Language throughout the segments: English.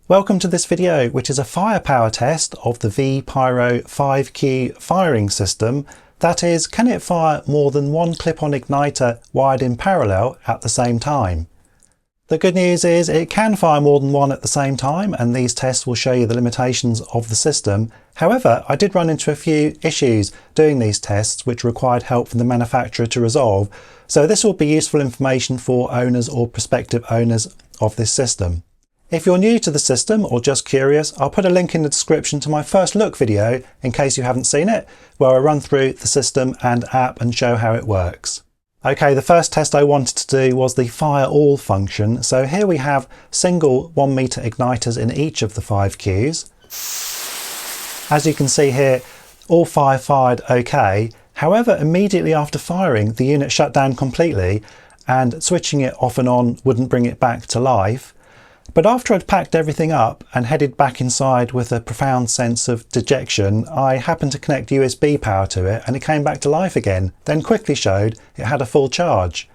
Welcome to this video, which is a firepower test of the VPyro 5Q firing system. That is, can it fire more than one clip-on igniter wired in parallel at the same time? The good news is it can fire more than one at the same time, and these tests will show you the limitations of the system. However, I did run into a few issues doing these tests which required help from the manufacturer to resolve, so this will be useful information for owners or prospective owners of this system. If you're new to the system or just curious, I'll put a link in the description to my first look video in case you haven't seen it, where I run through the system and app and show how it works. Okay, the first test I wanted to do was the fire all function. So here we have single 1 meter igniters in each of the 5 Qs. As you can see here, all 5 fired okay. However, immediately after firing, the unit shut down completely, and switching it off and on wouldn't bring it back to life. But after I'd packed everything up and headed back inside with a profound sense of dejection, I happened to connect USB power to it and it came back to life again, then quickly showed it had a full charge.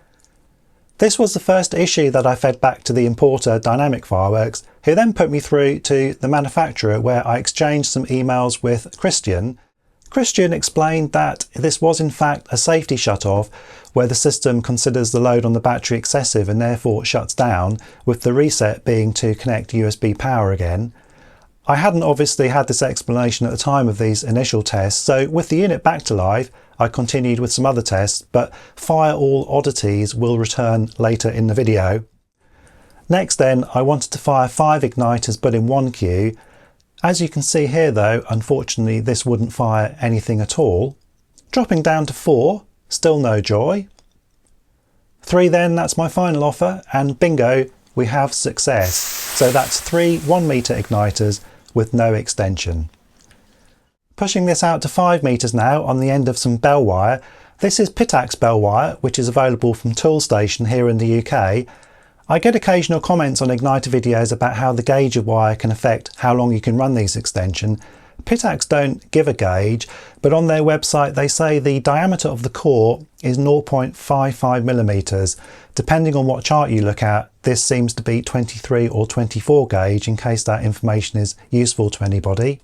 This was the first issue that I fed back to the importer, Dynamic Fireworks, who then put me through to the manufacturer, where I exchanged some emails with Christian. Christian explained that this was in fact a safety shut-off, where the system considers the load on the battery excessive and therefore shuts down, with the reset being to connect USB power again. I hadn't obviously had this explanation at the time of these initial tests, so with the unit back to life, I continued with some other tests, but fire all oddities will return later in the video. Next then, I wanted to fire 5 igniters but in 1 Q. As you can see here though, unfortunately this wouldn't fire anything at all. Dropping down to 4, still no joy. 3 then, that's my final offer, and bingo, we have success. So that's 3 1 meter igniters with no extension. Pushing this out to 5 meters now on the end of some bell wire. This is Pitax bell wire, which is available from Toolstation here in the UK. I get occasional comments on igniter videos about how the gauge of wire can affect how long you can run these extensions. Pitax don't give a gauge, but on their website they say the diameter of the core is 0.55 millimeters. Depending on what chart you look at, this seems to be 23 or 24 gauge, in case that information is useful to anybody.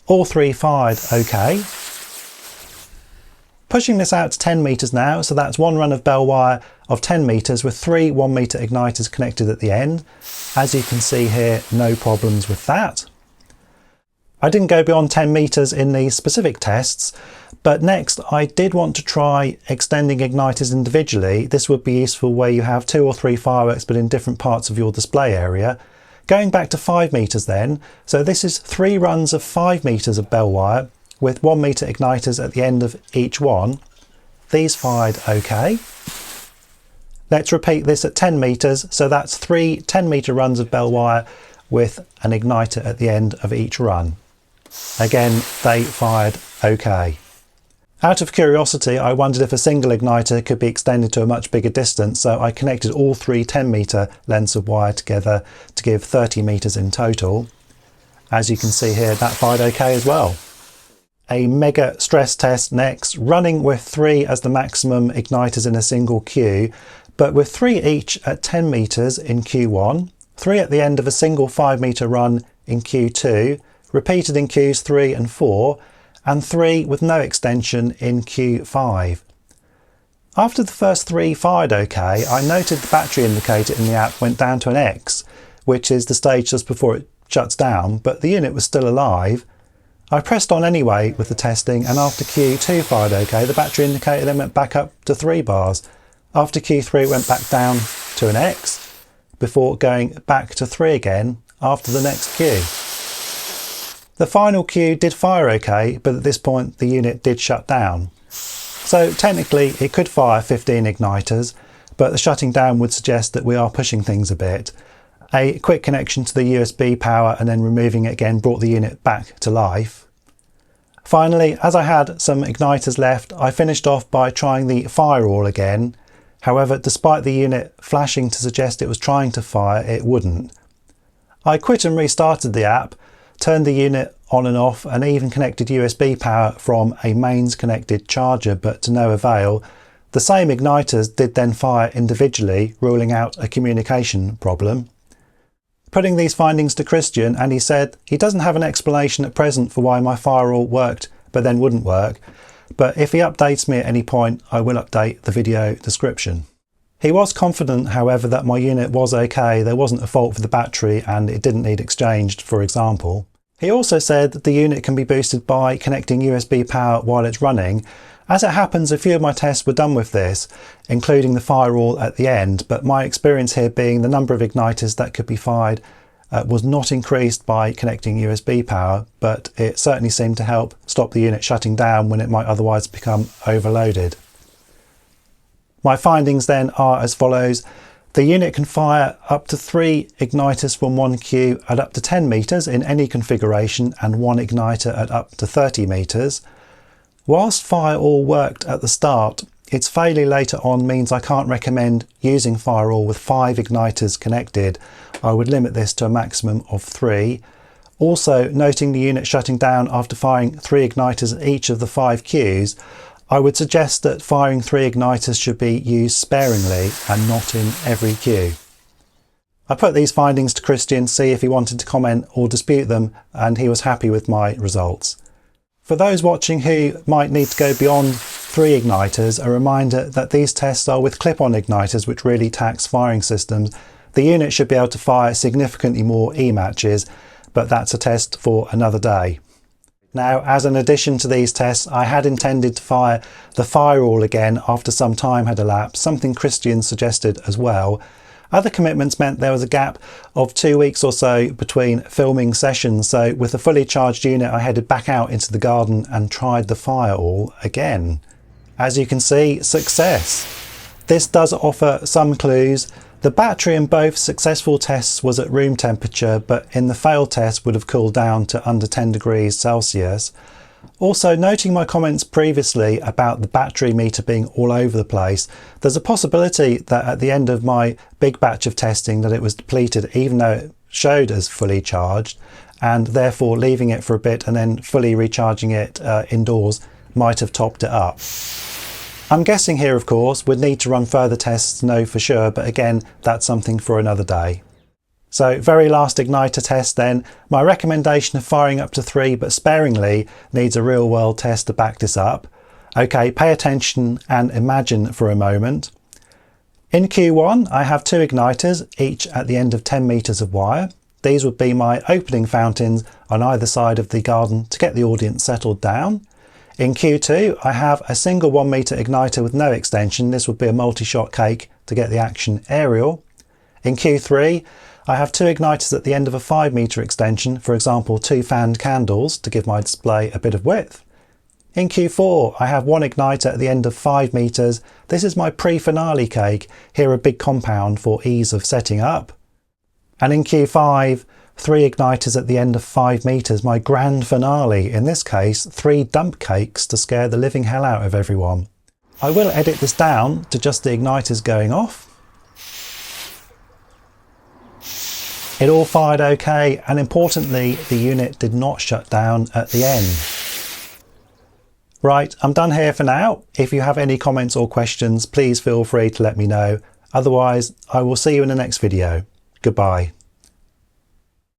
All 3 fired okay. Pushing this out to 10 meters now, so that's 1 run of bell wire of 10 meters with 3 1 meter igniters connected at the end. As you can see here, no problems with that. I didn't go beyond 10 meters in these specific tests, but next I did want to try extending igniters individually. This would be useful where you have 2 or 3 fireworks but in different parts of your display area. Going back to 5 meters then, so this is 3 runs of 5 meters of bell wire with 1 meter igniters at the end of each one. These fired okay. Let's repeat this at 10 meters, so that's 3 10 meter runs of bell wire with an igniter at the end of each run. Again, they fired okay. Out of curiosity, I wondered if a single igniter could be extended to a much bigger distance, so I connected all 3 10 meter lengths of wire together to give 30 meters in total. As you can see here, that fired okay as well. A mega stress test next, running with 3 as the maximum igniters in a single Q, but with 3 each at 10 meters in Q1, 3 at the end of a single 5 meter run in Q2, repeated in Qs 3 and 4, and 3 with no extension in Q5. After the first 3 fired okay, I noted the battery indicator in the app went down to an X, which is the stage just before it shuts down, but the unit was still alive. I pressed on anyway with the testing, and after Q2 fired okay, the battery indicator then went back up to 3 bars. After Q3 it went back down to an X, before going back to 3 again after the next Q. The final Q did fire okay, but at this point the unit did shut down. So technically it could fire 15 igniters, but the shutting down would suggest that we are pushing things a bit. A quick connection to the USB power and then removing it again brought the unit back to life. Finally, as I had some igniters left, I finished off by trying the fire all again. However, despite the unit flashing to suggest it was trying to fire, it wouldn't. I quit and restarted the app, turned the unit on and off, and even connected USB power from a mains connected charger, but to no avail. The same igniters did then fire individually, ruling out a communication problem. putting these findings to Christian, and he said he doesn't have an explanation at present for why my firewall worked but then wouldn't work, but if he updates me at any point, I will update the video description. He was confident, however, that my unit was okay, there wasn't a fault for the battery and it didn't need exchanged, for example. He also said that the unit can be boosted by connecting USB power while it's running. As it happens, a few of my tests were done with this, including the firewall at the end, but my experience here being the number of igniters that could be fired was not increased by connecting USB power, but it certainly seemed to help stop the unit shutting down when it might otherwise become overloaded. My findings then are as follows. The unit can fire up to 3 igniters from one queue at up to 10 meters in any configuration and 1 igniter at up to 30 meters. Whilst firewall worked at the start, its failure later on means I can't recommend using firewall with 5 igniters connected. I would limit this to a maximum of 3. Also, noting the unit shutting down after firing 3 igniters at each of the 5 queues, I would suggest that firing 3 igniters should be used sparingly and not in every queue. I put these findings to Christian to see if he wanted to comment or dispute them, and he was happy with my results. For those watching who might need to go beyond 3 igniters, a reminder that these tests are with clip-on igniters, which really tax firing systems. The unit should be able to fire significantly more E-matches, but that's a test for another day. Now, as an addition to these tests, I had intended to fire the firewall again after some time had elapsed, something Christian suggested as well. Other commitments meant there was a gap of 2 weeks or so between filming sessions, so with a fully charged unit I headed back out into the garden and tried the firewall again. As you can see, success. This does offer some clues. The battery in both successful tests was at room temperature, but in the failed test would have cooled down to under 10 degrees Celsius. Also, noting my comments previously about the battery meter being all over the place, there's a possibility that at the end of my big batch of testing that it was depleted even though it showed as fully charged, and therefore leaving it for a bit and then fully recharging it indoors might have topped it up. I'm guessing here, of course, we'd need to run further tests to know for sure, but again, that's something for another day. So, very last igniter test then. My recommendation of firing up to 3 but sparingly needs a real world test to back this up. Okay, pay attention and imagine for a moment. In Q1, I have 2 igniters, each at the end of 10 meters of wire. These would be my opening fountains on either side of the garden to get the audience settled down. In Q2, I have a single 1 meter igniter with no extension. This would be a multi-shot cake to get the action aerial. In Q3, I have 2 igniters at the end of a 5 meter extension, for example 2 fanned candles to give my display a bit of width. In Q4, I have 1 igniter at the end of 5 meters. This is my pre-finale cake, here a big compound for ease of setting up. And in Q5, 3 igniters at the end of 5 meters, my grand finale, in this case 3 dump cakes to scare the living hell out of everyone. I will edit this down to just the igniters going off. It all fired okay, and importantly the unit did not shut down at the end. Right, I'm done here for now. If you have any comments or questions, please feel free to let me know. Otherwise, I will see you in the next video. Goodbye.